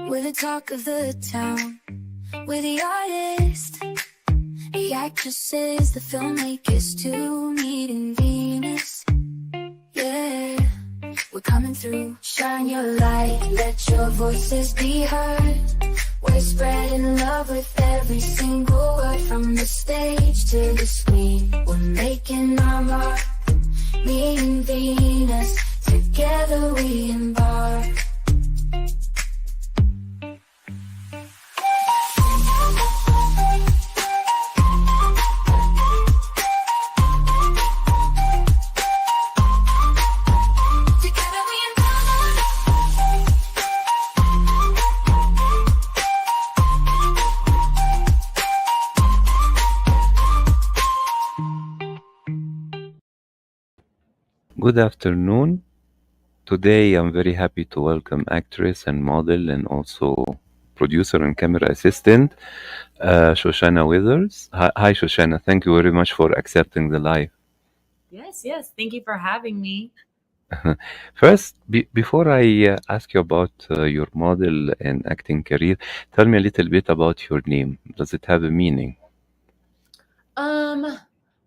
We're the talk of the town. We're the artists, the actresses, the filmmakers too, meeting Venus. Yeah, we're coming through. Shine your light, let your voices be heard. We're spreading love with every single word, from the stage to the screen. We're making our mark, me and Venus. Together we embark. Good afternoon. Today I'm very happy to welcome actress and model and also producer and camera assistant, Shoshanna Withers. Hi, Shoshanna. Thank you very much for accepting the live. Yes. Thank you for having me. First, before I ask you about your model and acting career, tell me a little bit about your name. Does it have a meaning?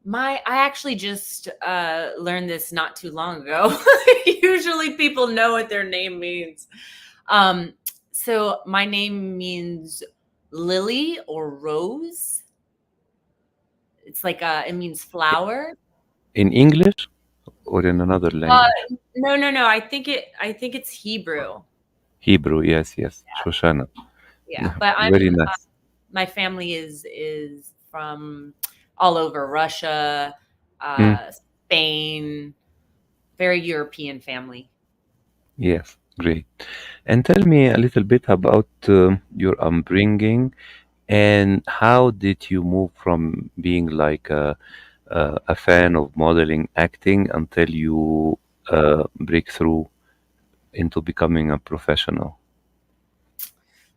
I actually just learned this not too long ago. Usually people know what their name means. So my name means lily or rose. It's like it means flower. In English or in another language? No. I think it's Hebrew. Hebrew, yes. Shoshana. Yeah, but Very nice. my family is from all over Russia, Spain, very European family. Yes, great. And tell me a little bit about your upbringing and how did you move from being like a fan of modeling, acting until you break through into becoming a professional?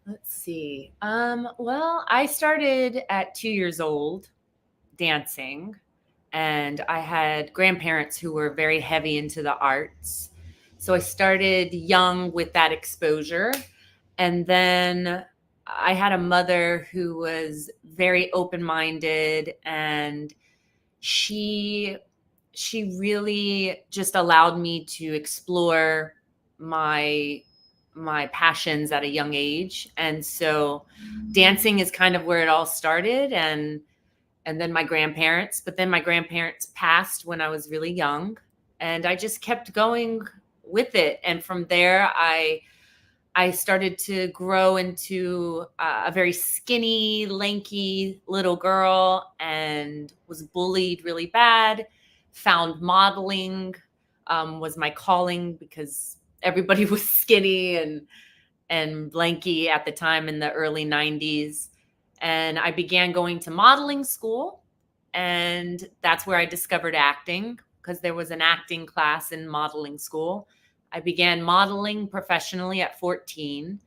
Let's see. Well, I started at 2 years old dancing, and I had grandparents who were very heavy into the arts. So I started young with that exposure. And then I had a mother who was very open-minded, and she really just allowed me to explore my passions at a young age. And so dancing is kind of where it all started, and then my grandparents, but then my grandparents passed when I was really young, and I just kept going with it. And from there I started to grow into a very skinny, lanky little girl, and was bullied really bad. Found modeling was my calling, because everybody was skinny and lanky at the time in the early 90s. And I began going to modeling school, and that's where I discovered acting, because there was an acting class in modeling school. I began modeling professionally at 14,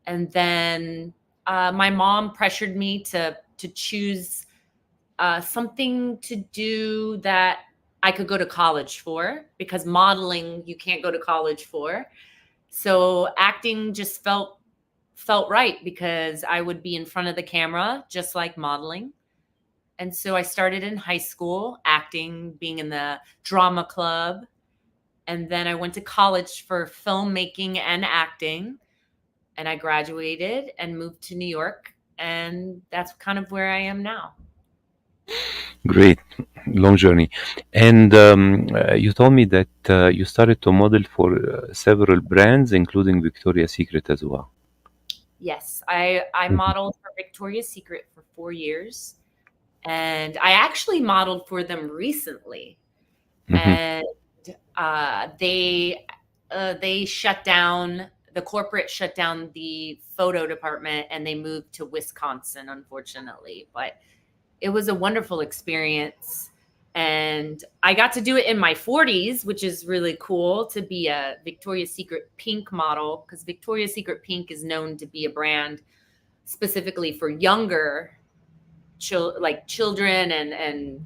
and then my mom pressured me to choose something to do that I could go to college for, because modeling you can't go to college for. So acting just felt right, because I would be in front of the camera just like modeling. And so I started in high school acting, being in the drama club. And then I went to college for filmmaking and acting. And I graduated and moved to New York. And that's kind of where I am now. Great, long journey. And you told me that you started to model for several brands, including Victoria's Secret as well. Yes, I modeled for Victoria's Secret for 4 years. And I actually modeled for them recently. And they shut down, the corporate shut down the photo department, and they moved to Wisconsin, unfortunately. But it was a wonderful experience. And I got to do it in my 40s, which is really cool, to be a Victoria's Secret Pink model, because Victoria's Secret Pink is known to be a brand specifically for younger children and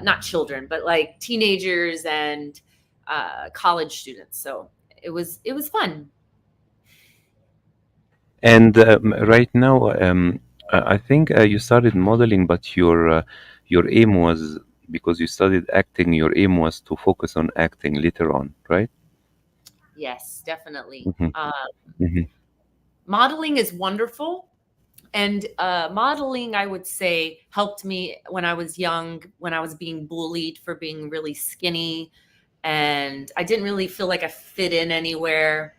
not children, but like teenagers and college students. So it was fun. And right now, I think you started modeling, but your aim was, because you studied acting, your aim was to focus on acting later on, right? Yes, definitely. Hmm. Hmm. Modeling is wonderful. And modeling, I would say, helped me when I was young, when I was being bullied for being really skinny. And I didn't really feel like I fit in anywhere.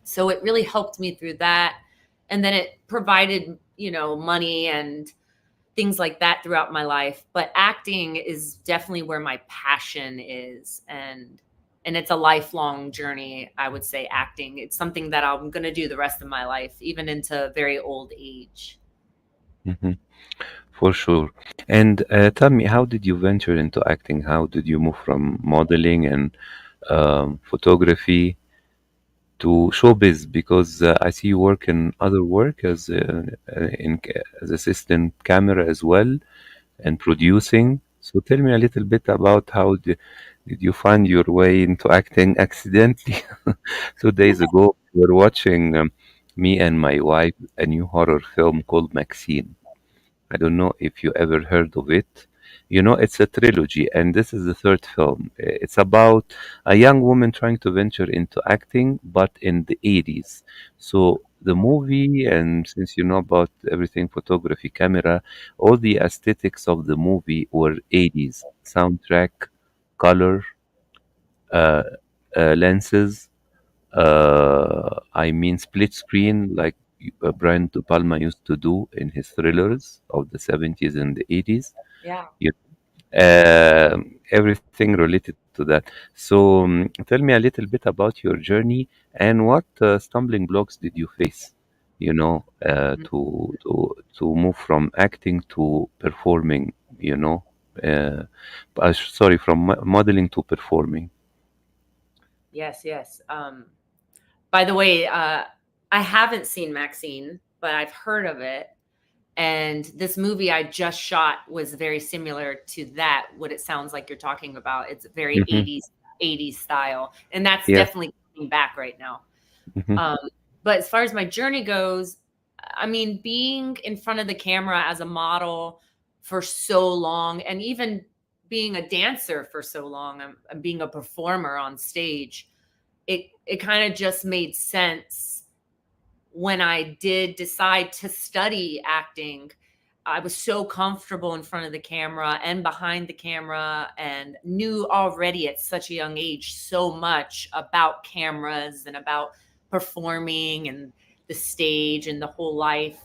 So it really helped me through that. And then it provided, money and things like that throughout my life. But acting is definitely where my passion is. And it's a lifelong journey, I would say. Acting, it's something that I'm going to do the rest of my life, even into very old age. Hmm. For sure. And tell me, how did you venture into acting? How did you move from modeling and photography to showbiz? Because I see you work in other work as assistant camera as well, and producing. So tell me a little bit about how did you find your way into acting accidentally? 2 days ago, we were watching, me and my wife, a new horror film called Maxine. I don't know if you ever heard of it. You know, it's a trilogy, and this is the third film. It's about a young woman trying to venture into acting, but in the 80s. So the movie, and since you know about everything photography, camera, all the aesthetics of the movie were 80s. Soundtrack, color, uh, lenses, I mean split screen, like Brian De Palma used to do in his thrillers of the 70s and the 80s. Yeah. You Everything related to that. So tell me a little bit about your journey and what stumbling blocks did you face, to move from acting to performing, uh, sorry, from modeling to performing. Yes, yes. By the way, I haven't seen Maxine, but I've heard of it. And this movie I just shot was very similar to that, what it sounds like you're talking about. It's very Hmm. 80s style. And that's Yes. definitely coming back right now. Hmm. Um, but as far as my journey goes, I mean, being in front of the camera as a model for so long, and even being a dancer for so long, I'm being a performer on stage, it kind of just made sense when I did decide to study acting. I was so comfortable in front of the camera and behind the camera, and knew already at such a young age so much about cameras and about performing and the stage and the whole life.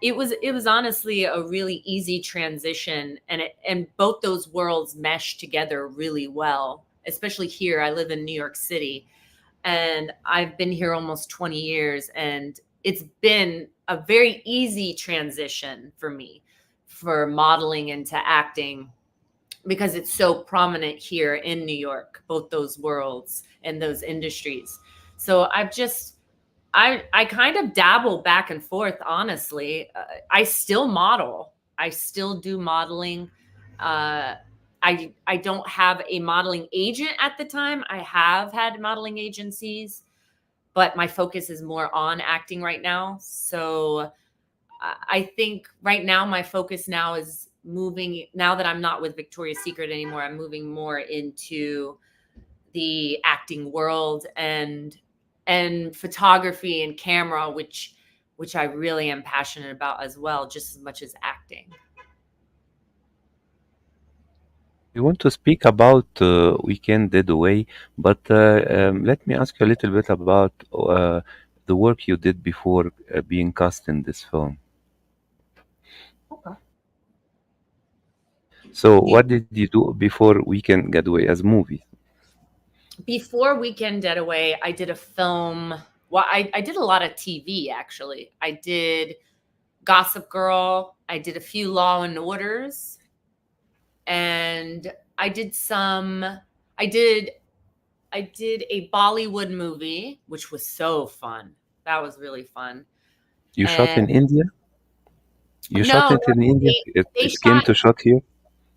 It was honestly a really easy transition, and both those worlds mesh together really well. Especially here, I live in New York City, and I've been here almost 20 years, and it's been a very easy transition for me for modeling into acting, because it's so prominent here in New York, both those worlds and those industries. So I kind of dabble back and forth, honestly. I still model. I still do modeling. Uh, I don't have a modeling agent at the time. I have had modeling agencies, but my focus is more on acting right now. So I think right now my focus now is moving. Now that I'm not with Victoria's Secret anymore, I'm moving more into the acting world and photography and camera, which I really am passionate about as well, just as much as acting. We want to speak about Weekend Getaway, but let me ask you a little bit about the work you did before being cast in this film. Okay. So, You what did you do before Weekend Getaway as movies? Before Weekend Getaway, I did a film. Well, I did a lot of TV actually. I did Gossip Girl. I did a few Law and Orders, and I did some. I did I did a Bollywood movie, which was so fun. That was really fun. You shot And in India? You shot no, it no, in India? they they It came shot to shot here?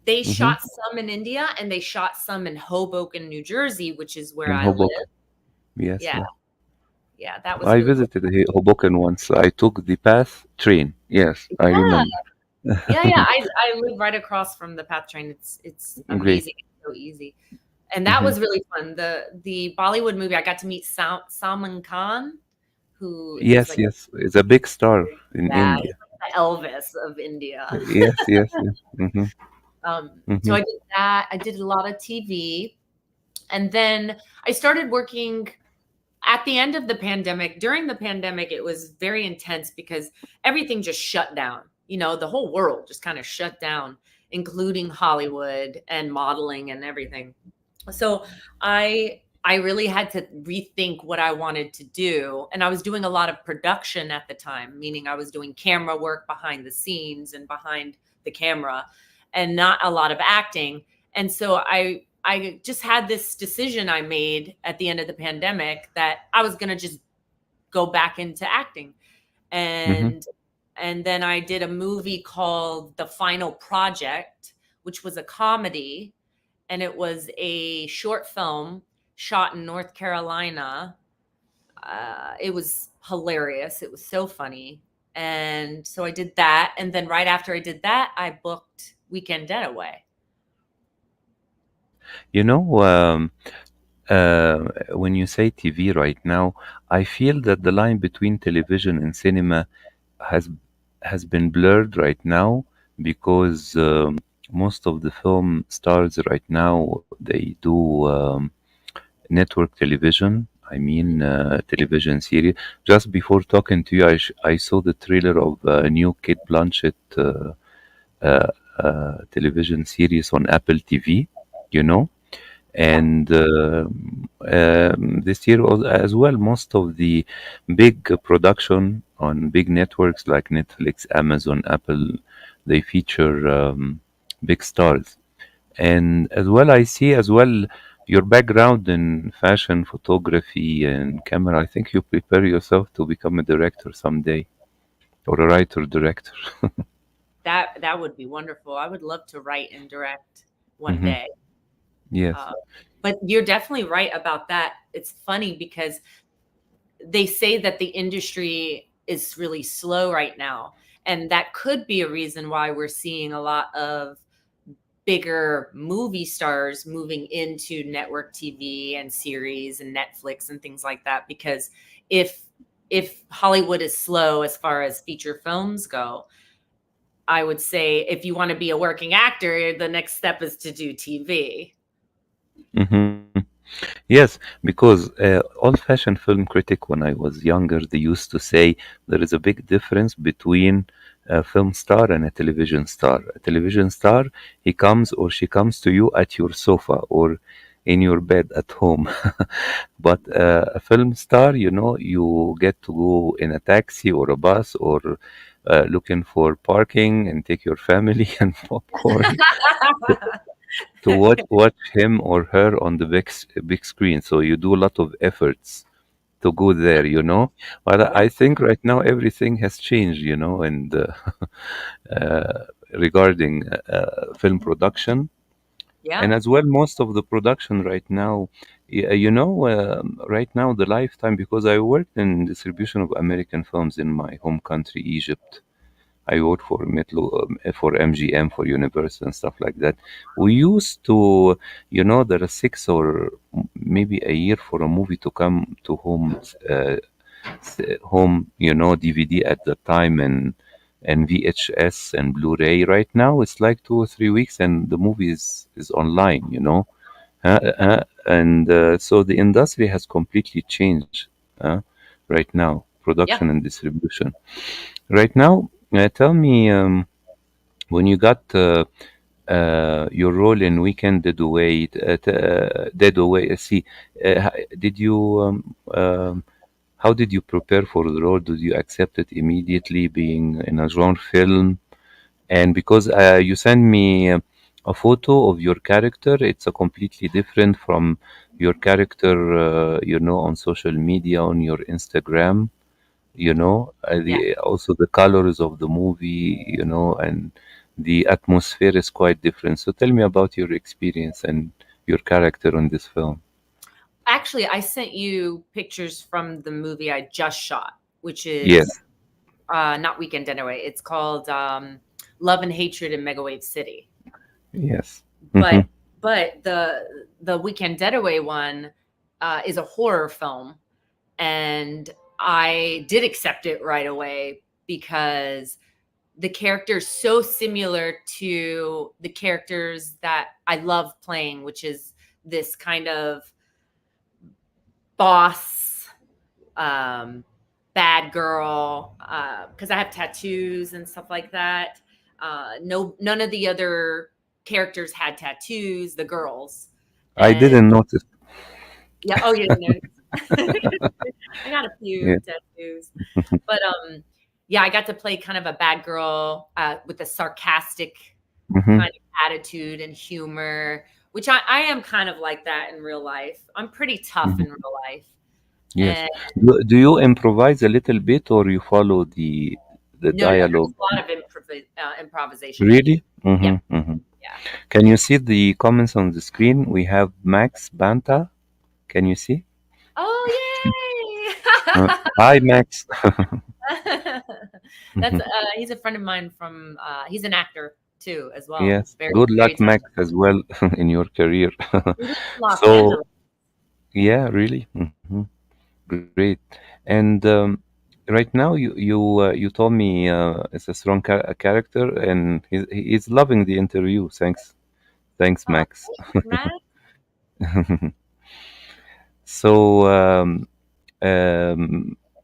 they Mm-hmm. shot some in India, and they shot some in Hoboken, New Jersey, which is where In I live. Hoboken. Yes, Yeah, yes. Yeah, that was I really cool. visited Hoboken once. I took the path train. Yes, I Yeah, remember. yeah. I live right across from the PATH train. It's Great. amazing. It's so easy. And that Hmm. was really fun. The Bollywood movie, I got to meet Salman Khan, who he's Yes, like, yes. It's a big star in yeah, he's India. like the Elvis of India. Yes, yes, yes. Hmm. So Hmm. I did that. I did a lot of TV. And then I started working at the end of the pandemic. During the pandemic, it was very intense because everything just shut down. You know, the whole world just kind of shut down, including Hollywood and modeling and everything. So I really had to rethink what I wanted to do. And I was doing a lot of production at the time, meaning I was doing camera work behind the scenes and behind the camera and not a lot of acting. And so I just had this decision I made at the end of the pandemic that I was going to just go back into acting. Hmm. And then I did a movie called The Final Project, which was a comedy, and it was a short film shot in North Carolina. It was hilarious. It was so funny. And so I did that. And then right after I did that, I booked Weekend Getaway. You know, when you say TV right now, I feel that the line between television and cinema has has been blurred right now because most of the film stars right now they do network television. I mean, television series. Just before talking to you, I saw the trailer of a new Kate Blanchett uh, television series on Apple TV. You know, Yeah. and this year as well, most of the big production on big networks like Netflix, Amazon, Apple, they feature big stars. And as well, I see as well your background in fashion, photography, and camera. I think you prepare yourself to become a director someday or a writer director. That would be wonderful. I would love to write and direct one Hmm. day. Yes. Uh, but you're definitely right about that. It's funny because they say that the industry is really slow right now. And that could be a reason why we're seeing a lot of bigger movie stars moving into network TV and series and Netflix and things like that. Because if if Hollywood is slow as far as feature films go, I would say if you want to be a working actor, the next step is to do TV. Hmm. Yes, because old-fashioned film critic, when I was younger, they used to say there is a big difference between a film star and a television star. A television star, he comes or she comes to you at your sofa or in your bed at home. But a film star, you know, you get to go in a taxi or a bus or looking for parking and take your family and popcorn to watch him or her on the big screen. So you do a lot of efforts to go there, you know. But Yeah. I think right now everything has changed, you know, and regarding film production, and Yeah. as well most of the production right now, you know, right now the lifetime, because I worked in distribution of American films in my home country, Egypt. I worked for for MGM, for Universal and stuff like that. We used to, you know, there are 6 or maybe a year for a movie to come to home, you know, DVD at the time, and VHS and Blu-ray. Right now, it's like 2 or 3 weeks, and the movie is online. You know, and so the industry has completely changed. Right now, Yeah. production and distribution. Right now, tell me, when you got your role in Weekend Dead Away. See, did you? How did you prepare for the role? Did you accept it immediately, being in a genre film? And because you sent me a photo of your character, it's a completely different from your character, you know, on social media, on your Instagram, you know, Yeah. the also the colors of the movie, you know, and the atmosphere is quite different. So tell me about your experience and your character on this film. Actually, I sent you pictures from the movie I just shot, which is Yes, not Weekend Getaway. It's called Love and Hatred in Megawave City. yes. But Hmm. the Weekend Getaway one is a horror film, and I did accept it right away because the character is so similar to the characters that I love playing, which is this kind of boss, um, bad girl, because I have tattoos and stuff like that. No, none of the other characters had tattoos, the girls. I And didn't notice. yeah, oh, you didn't notice. I got a Yeah. few tattoos. But yeah, I got to play kind of a bad girl with a sarcastic Hmm. kind of attitude and humor, which I am kind of like that in real life. I'm pretty tough in Hmm. real life. Yes. And Do you improvise a little bit, or you follow the no, there's dialogue? a lot of improvisation. Really? Yeah, Hmm. Hmm. yeah. Can you see the comments on the screen? We have Max Banta. Can you see? Oh, Hi, Max. yay! That's he's a friend of mine from he's an actor too as well. Yes. Very, Good very luck, talented. Max, as well in your career. He lives in Los So, Angeles. yeah, really. Great. And right now, you told me it's a strong character, and he's loving the interview. Thanks, Oh, Max. thanks, Matt. So, um,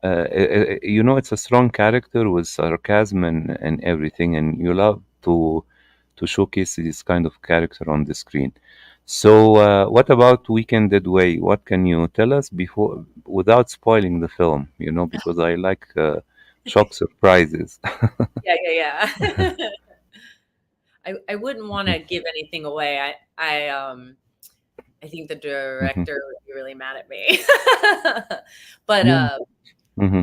it's a strong character with sarcasm and everything, and you love to showcase this kind of character on the screen. So, what about Weekend Way? What can you tell us before, without spoiling the film? Because I like shock surprises. Yeah, yeah, yeah. I wouldn't want to give anything away. I think the Mhm, director would be really mad at me. But mhm. Hmm.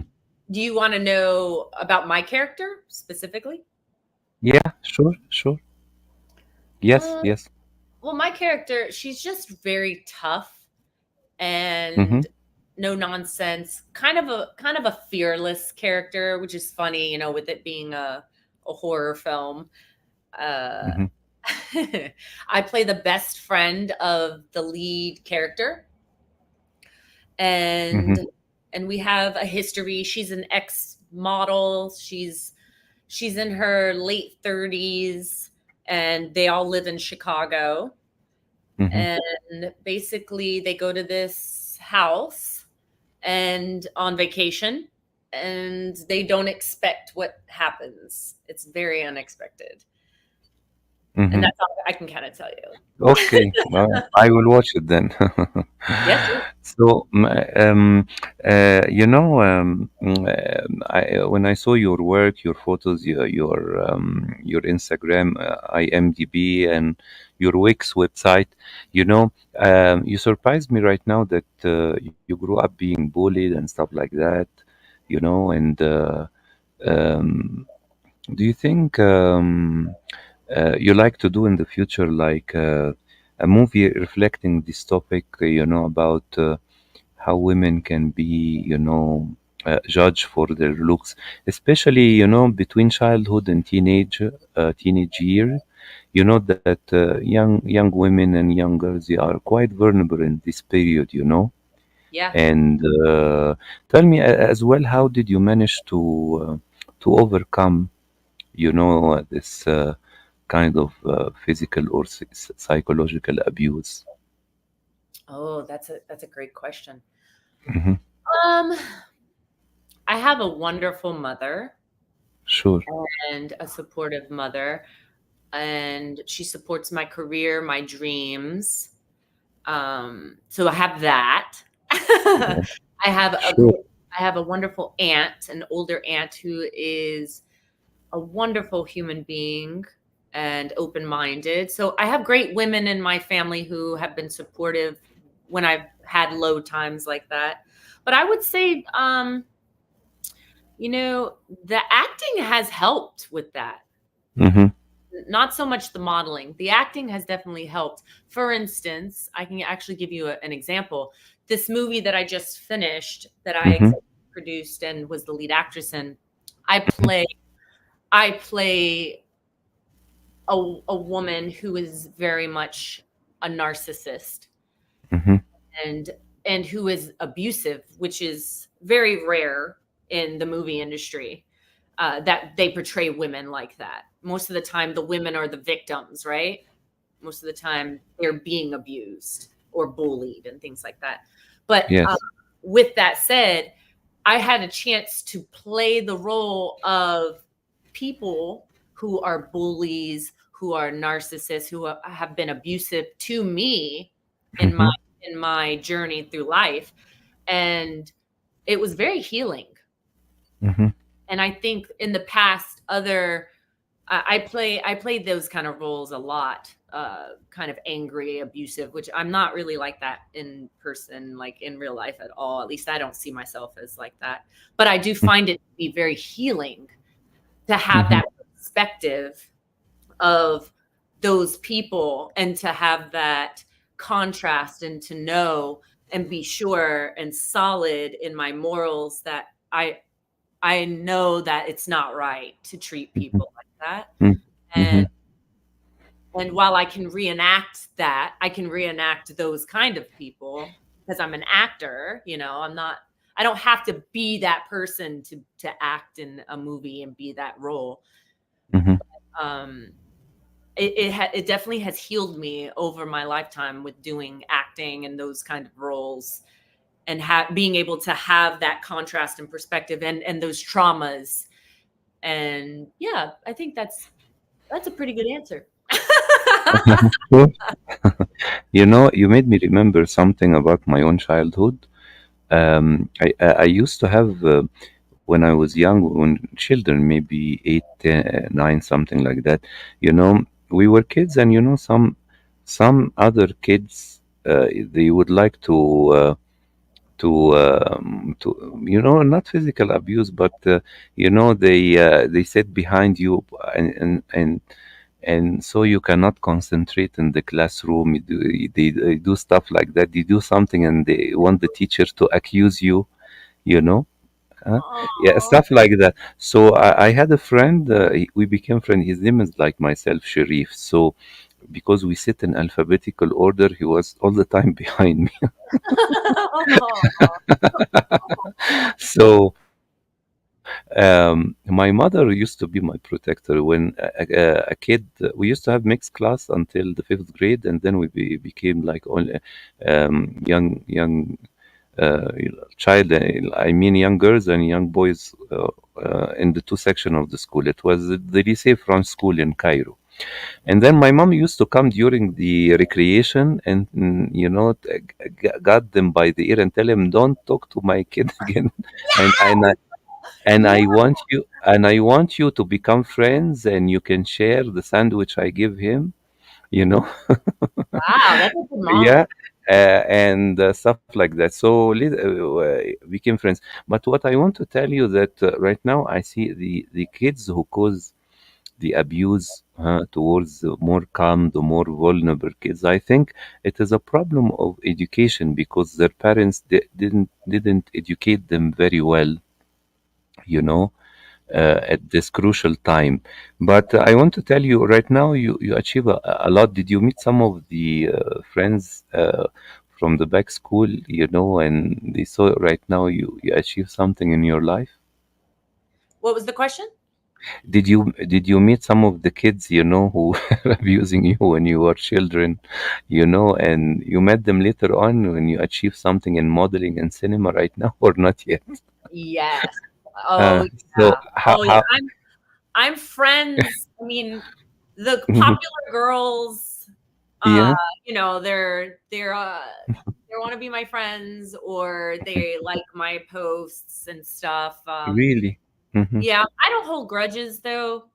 do you want to know about my character specifically? Yeah, sure, sure. Yes, Uh, yes. well, my character, she's just very tough Mm-hmm, and no nonsense, kind of a fearless character, which is funny, with it being a horror film. Uh, mm-hmm, I play the best friend of the lead character, mm-hmm, and we have a history. She's an ex model. She's in her late 30s, and they all live in Chicago. mm-hmm, And basically, they go to this house and on vacation, and they don't expect what happens. It's very unexpected. And mm-hmm. that's all I can kind of tell you. Okay, I will watch it then. Yes. So, when I saw your work, your photos, your Instagram, IMDb, and your Wix website, you surprised me right now that you grew up being bullied and stuff like that, and um, do you think you like to do in the future, like a movie reflecting this topic, about how women can be, judged for their looks, especially, between childhood and teenage years. You know that young women and young girls, they are quite vulnerable in this period, Yeah. And tell me as well, how did you manage to overcome, this kind of physical or psychological abuse? Oh, that's a great question. Hmm. Um, I have a wonderful mother Sure. and a supportive mother, and she supports my career, my dreams. So I have that. Yeah. I have a Sure. I have a wonderful aunt, an older aunt who is a wonderful human being and open-minded. So I have great women in my family who have been supportive when I've had low times like that. But I would say, the acting has helped with that. Hmm. Not so much the modeling. The acting has definitely helped. For instance, I can actually give you an example. this movie that I just finished, that I Mm-hmm. executive produced and was the lead actress in, I play I play a woman who is very much a narcissist, Mm-hmm. and who is abusive, which is very rare in the movie industry, that they portray women like that. Most of the time, the women are the victims, right? Most of the time, they're being abused or bullied and things like that. But Yes. with that said, I had a chance to play the role of people who are bullies, who are narcissists, who have been abusive to me in Mm-hmm. my journey through life, and it was very healing. Mm-hmm. And I think in the past, I played those kind of roles a lot, kind of angry, abusive, which I'm not really like that in person, like in real life at all. At least I don't see myself as like that. But I do find it to be very healing to have Mm-hmm. that perspective of those people, and to have that contrast, and to know and be sure and solid in my morals, that I know that it's not right to treat people like that. Mm-hmm. And while I can reenact that, I can reenact those kind of people because I'm an actor, I don't have to be that person to act in a movie and be that role. Mm-hmm. Um it definitely has healed me over my lifetime with doing acting and those kind of roles, and being able to have that contrast and perspective, and those traumas. And yeah, I think that's a pretty good answer. Cool. You made me remember something about my own childhood. I used to have when I was young, when children, maybe 8, 10, 9, something like that. We were kids, and some other kids, they would like to not physical abuse, but they sit behind you, and so you cannot concentrate in the classroom. They do stuff like that. They do something and they want the teacher to accuse you, you know huh? Yeah, Oh, stuff like that. So I had a friend, we became friends. His name is like myself, Sharif. So because we sit in alphabetical order, he was all the time behind me. So my mother used to be my protector when a kid. We used to have mixed class until the fifth grade, and then we became like only young child. I mean, young girls and young boys in the two section of the school. It was the lycée French school in Cairo. And then my mom used to come during the recreation and, got them by the ear and tell him, "Don't talk to my kid again." and and I, and yeah. I want you to become friends, and you can share the sandwich I give him. You know, Wow, that's a good yeah, mom. and stuff like that. So became friends. But what I want to tell you that right now I see the kids who cause the abuse towards the more calm, the more vulnerable kids. I think it is a problem of education because their parents didn't educate them very well, you know, at this crucial time. But I want to tell you right now, you achieve a lot. Did you meet some of the friends from the back school, and they saw right now you achieve something in your life? What was the question? Did you meet some of the kids, who were abusing you when you were children, and you met them later on when you achieve something in modeling and cinema right now, or not yet? Yes. Oh So yeah. Oh yeah. how I'm friends. I mean, the popular girls, uh, yeah, they want to be my friends, or they like my posts and stuff. really? Hmm. Yeah, I don't hold grudges though.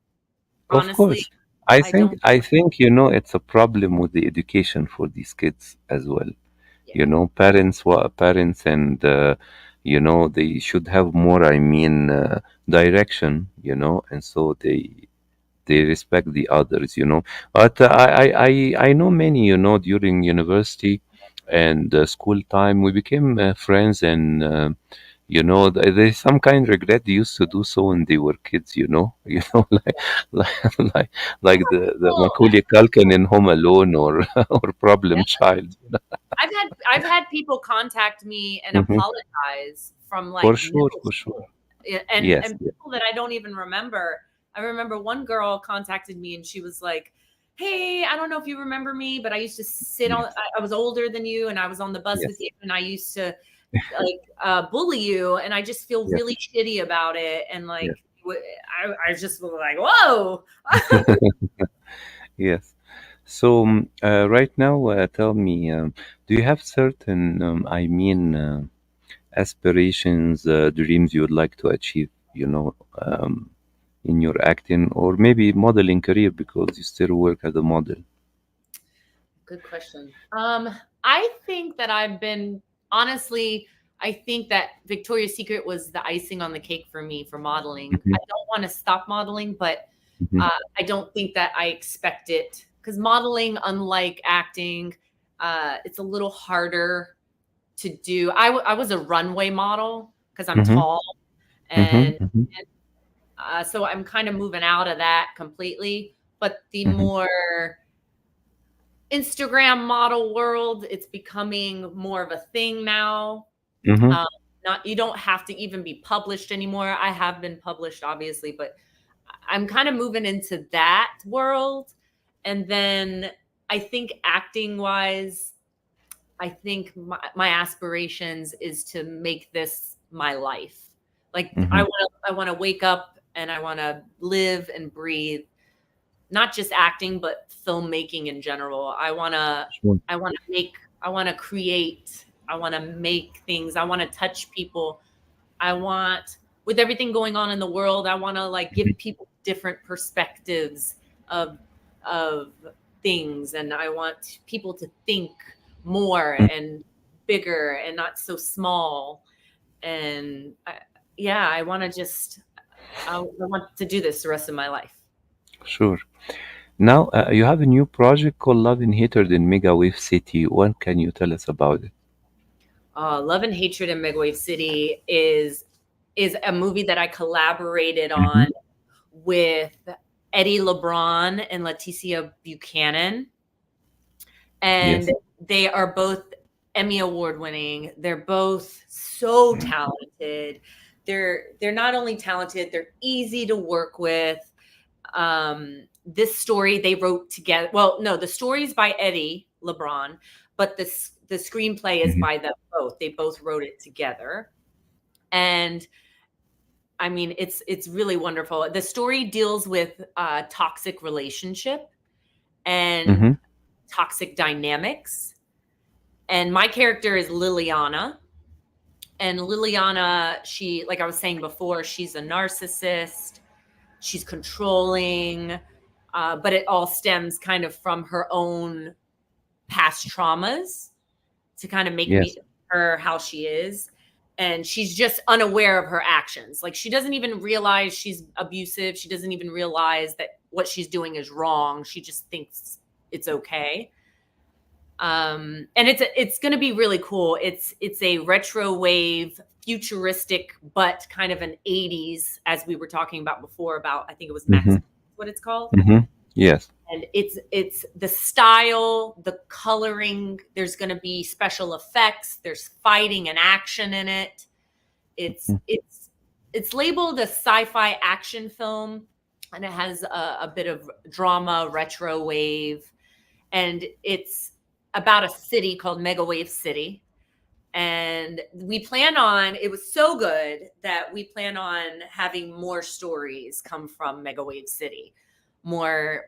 Of Honestly, course. I I think don't. I think it's a problem with the education for these kids as well. Yeah. Parents, and they should have more, I mean, direction, and so they respect the others. But I know many, during university. and school time, we became friends. And there's some kind of regret they used to do so when they were kids. Like like the Cool. Macaulay Culkin in Home Alone, or or Yeah. Problem Child. I've had people contact me and Hmm. apologize from For like sure, middle for sure. school. And Yes, yes, people that I don't even remember. I remember one girl contacted me and she was like, "Hey, I don't know if you remember me, but I used to sit on. yes, I was older than you, and I was on the bus with yes, you, and I used to like bully you, and I just feel yes, really shitty about it." And yes. like, I just was like, "Whoa." Yes. So right now, tell me, do you have certain, aspirations, dreams you would like to achieve, in your acting or maybe modeling career, because you still work as a model? Good question. I think that I've been honestly, I think that Victoria's Secret was the icing on the cake for me for modeling. Hmm. I don't want to stop modeling, but Hmm. I don't think that I expect it because modeling, unlike acting, it's a little harder to do. I was a runway model because I'm Hmm. tall, Hmm. and, Hmm. and so I'm kind of moving out of that completely. But the Hmm. more Instagram model world, it's becoming more of a thing now. Hmm. Um, not you don't have to even be published anymore. I have been published, obviously, but I'm kind of moving into that world. And then I think acting wise, I think my aspirations is to make this my life. Like Hmm. I want to wake up and I want to live and breathe not just acting but filmmaking in general. Sure. I want to create, I want to make things, I want to touch people. I want, with everything going on in the world, I want to like give people different perspectives of of things, and I want people to think more and bigger and not so small. And yeah, I want to just I want to do this the rest of my life. Sure. Now, you have a new project called Love and Hatred in Megawave City. What can you tell us about it? Love and Hatred in Megawave City is a movie that I collaborated Hmm. on with Eddie LeBron and Leticia Buchanan, and Yes. they are both Emmy award winning. They're both so talented. They're not only talented, they're easy to work with. This story they wrote together. Well, no, the story is by Eddie LeBron, but the screenplay is Hmm. by them both. They both wrote it together, and I mean, it's really wonderful. The story deals with toxic relationship and Hmm. toxic dynamics. And my character is Liliana. And Liliana, she, like I was saying before, she's a narcissist. She's controlling, but it all stems kind of from her own past traumas to kind of make Yes. me her how she is. And she's just unaware of her actions. Like she doesn't even realize she's abusive. She doesn't even realize that what she's doing is wrong. She just thinks it's okay. And it's going to be really cool. It's a retro wave, futuristic, but kind of an 80s, as we were talking about before. About I think it was Max, Hmm. what it's called. Hmm. Yes. And it's the style, the coloring. There's going to be special effects. There's fighting and action in it. It's Mhm. it's it's labeled a sci-fi action film, and it has a bit of drama, retro wave, and it's about a city called Megawave City. And we plan on, it was so good that we plan on having more stories come from Megawave City, more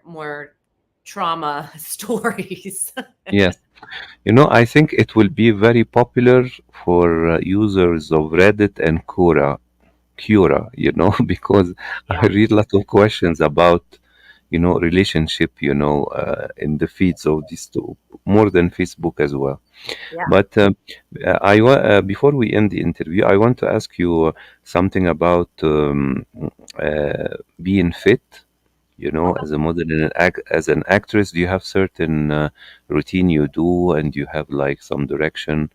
trauma stories. Yes. I think it will be very popular for users of Reddit and Quora, because I Yeah, read a lot of questions about, relationship, in the feeds of these two, more than Facebook as well. yeah, But before we end the interview, I want to ask you something about being fit. you know, as a model and as an actress? Do you have certain routine you do, and you have like some direction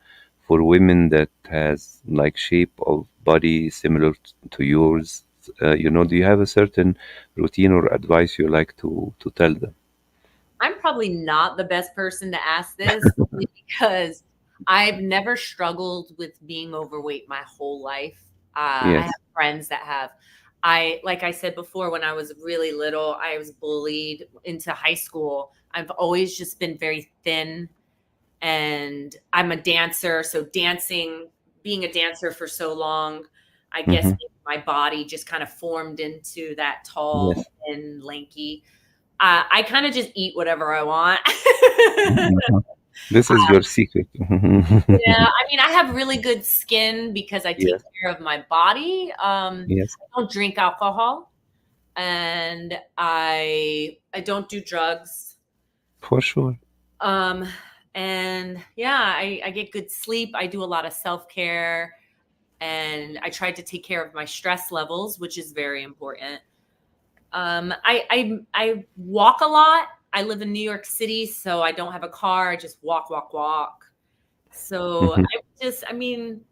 for women that has like shape of body similar to yours? You know, do you have a certain routine or advice you like to tell them? I'm probably not the best person to ask this only because I've never struggled with being overweight my whole life. I have Yes. friends that have. Like I said before, when I was really little, I was bullied into high school. I've always just been very thin, and I'm a dancer. So being a dancer for so long, I guess Mm-hmm. my body just kind of formed into that tall, Yes. thin, lanky. I kind of just eat whatever I want. Mhm. This is your secret. Yeah, I mean, I have really good skin because I take Yes. care of my body. Yes. I don't drink alcohol, and I don't do drugs. For sure. Um, and yeah, I get good sleep. I do a lot of self care, and I try to take care of my stress levels, which is very important. I walk a lot. I live in New York City, so I don't have a car. I just walk, walk, walk. So Mhm. I mean,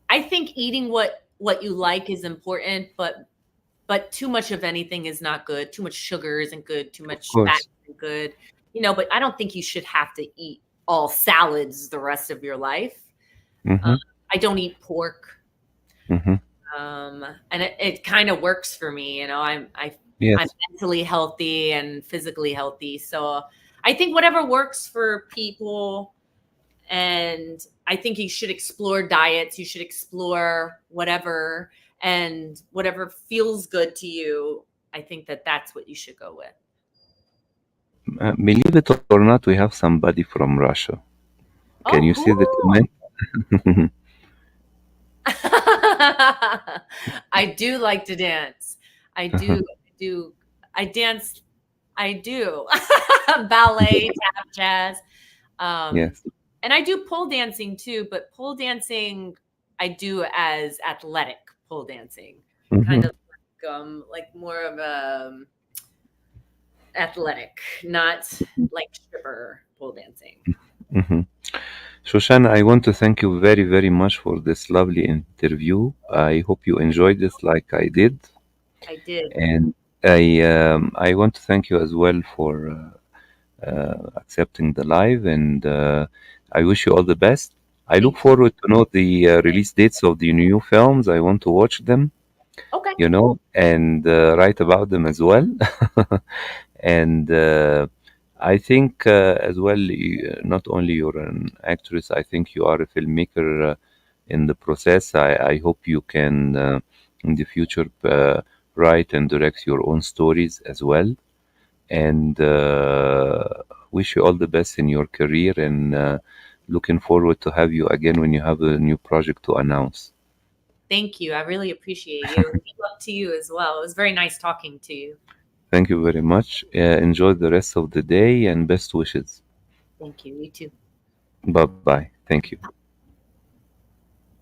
I think eating what you like is important, but too much of anything is not good. Too much sugar isn't good. Too Of much fat course. isn't good. But I don't think you should have to eat all salads the rest of your life. Um, Mhm. I don't eat pork, Mhm. and it kind of works for me. I'm Yes. mentally healthy and physically healthy, so I think whatever works for people. And I think you should explore diets. You should explore whatever feels good to you. I think that that's what you should go with. Believe it or not, we have somebody from Russia. Can you Oh, see the cool. comment? I do like to dance. I do. I do. I dance. I do. Ballet, tap, jazz. Um, Yes. and I do pole dancing too, but pole dancing I do as athletic pole dancing, kind Mhm. of like more of athletic, not like stripper pole dancing. Mhm. Shoshana, I want to thank you very, very much for this lovely interview. I hope you enjoyed this like I did. I did. And I want to thank you as well for accepting the live, and I wish you all the best. I look Thank you. forward to know the release dates of the new films. I want to watch them, Okay. you know, and write about them as well. And I think as well, not only you're an actress, I think you are a filmmaker in the process. I hope you can in the future write and direct your own stories as well. And wish you all the best in your career, and looking forward to have you again when you have a new project to announce. Thank you. I really appreciate you. And good luck to you as well. It was very nice talking to you. Thank you very much. Enjoy the rest of the day and best wishes. Thank you. You too. Bye bye. Thank you.